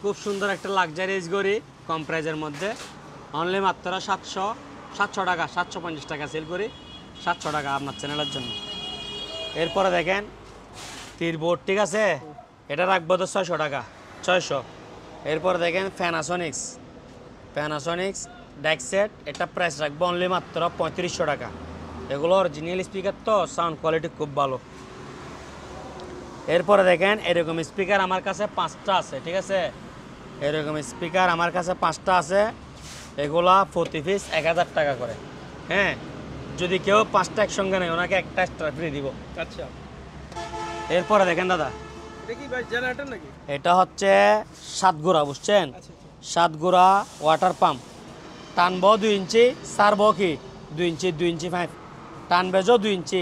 খুব সুন্দর একটা লাক্সারিয়াস ঘড়ি কম প্রাইজের মধ্যে অনলি মাত্র 700 টাকা 750 টাকা সেল করি 700 টাকা আপনার চ্যানেলের জন্য। এরপরে দেখেন তীর বোর্ড, ঠিক আছে, এটা রাখবো তো 600 টাকা 600। এরপরে দেখেন প্যানাসোনিক্স ডেক সেট, এটা প্রাইস রাখবো অনলি মাত্র 3500 টাকা। এগুলো অরিজিনাল স্পিকার তো সাউন্ড কোয়ালিটি খুব ভালো। এরপরে দেখেন এরকম স্পিকার আমার কাছে 5টা আছে, ঠিক আছে, এরকম স্পিকার আমার কাছে 5টা আছে। এগুলা প্রতি পিস 1000 টাকা করে। হ্যাঁ, যদি কেউ 5টা একসঙ্গে নেয় ওনাকে একটা এক্সট্রা ফ্রি দিব। আচ্ছা, এরপরে দেখেন দাদা, এটা কি ভাই জেনারেটর নাকি? এটা হচ্ছে 7 গোড়া, বুঝছেন, 7 গোড়া ওয়াটার পাম্প। টানবো 2 ইঞ্চি, সারবো কি 2 ইঞ্চি, 2 ইঞ্চি 5, টানবেজও 2 ইঞ্চি,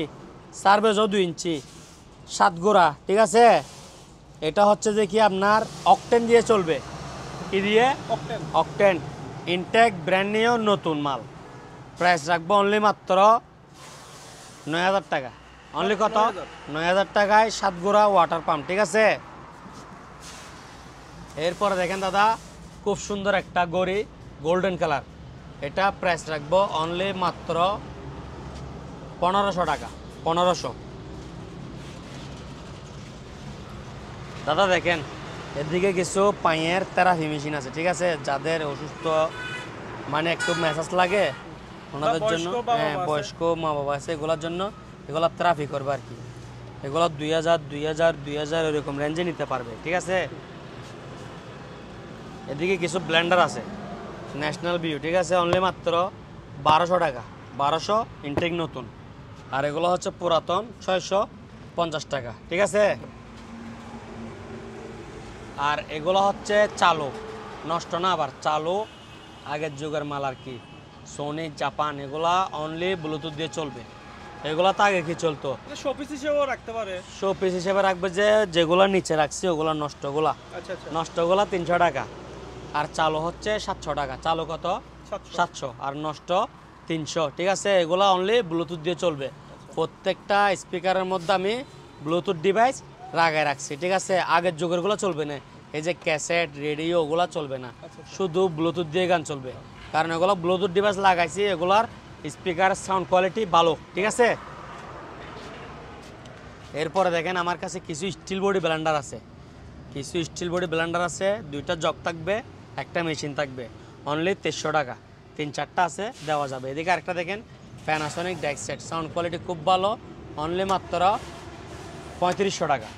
সারবেজও 2 ইঞ্চি, 7 গোড়া, ঠিক আছে। এটা হচ্ছে যে কি আপনার অকটেন দিয়ে চলবে। কি দিয়ে? অকটেন ইনটেক, ব্র্যান্ড নিয়েও নতুন মাল। প্রাইস রাখবো অনলি মাত্র 9000 টাকা। অনলি কত? 9000 টাকায় 7 গোড়া ওয়াটার পাম্প, ঠিক আছে। এরপরে দেখেন দাদা, খুব সুন্দর একটা ঘড়ি গোল্ডেন কালার, এটা প্রাইস রাখবো অনলি মাত্র 1500 টাকা 1500। দাদা দেখেন এদিকে কিছু পায়ের থেরাপি মেশিন আছে, ঠিক আছে, যাদের অসুস্থ মানে একটু মেসাজ লাগে ওনাদের জন্য, হ্যাঁ, বয়স্ক মা বাবা আছে, এগুলোর জন্য এগুলো থেরাপি করবে আর কি। এগুলো 2000 এরকম রেঞ্জে নিতে পারবে, ঠিক আছে। এদিকে কিছু ব্লেন্ডার আছে ন্যাশনাল ভিউ, ঠিক আছে, অনলি মাত্র 1200 টাকা 1200, ইনটেক নতুন। আর এগুলো হচ্ছে পুরাতন 650 টাকা, ঠিক আছে। আর এগুলো হচ্ছে চালু, নষ্ট না, আবার চালু, আগের যুগের মাল আর কি, সোনি জাপান, এগুলা অনলি ব্লুটুথ দিয়ে চলবে। এগুলা তো আগে কি চলতো, শোপিস হিসেবেও রাখতে পারে। শোপিস হিসেবে রাখবে, যে যেগুলো নিচে রাখছি ওগুলো নষ্টগুলা, আচ্ছা আচ্ছা, নষ্টগুলা 300 টাকা। আর চালু হচ্ছে 700 টাকা। চালু কত? 700, আর নষ্ট 300, ঠিক আছে। এগুলা অনলি ব্লুটুথ দিয়ে চলবে। প্রত্যেকটা স্পিকারের মধ্যে আমি ব্লুটুথ ডিভাইস লাগায় রাখছি, ঠিক আছে। আগের যুগেরগুলো চলবে না, এই যে ক্যাসেট রেডিও ওগুলো চলবে না, শুধু ব্লুটুথ দিয়ে গান চলবে, কারণ এগুলো ব্লুটুথ ডিভাইস লাগাইছি, এগুলার স্পিকার সাউন্ড কোয়ালিটি ভালো, ঠিক আছে। এরপরে দেখেন আমার কাছে কিছু স্টিল বডি ব্লেন্ডার আছে, দুইটা জগ থাকবে, একটা মেশিন থাকবে, অনলি 300 টাকা। 3-4টা আছে, দেওয়া যাবে। এদিকে আরেকটা দেখেন Panasonic deck set, sound quality খুব ভালো, অনলি মাত্র 3500 টাকা।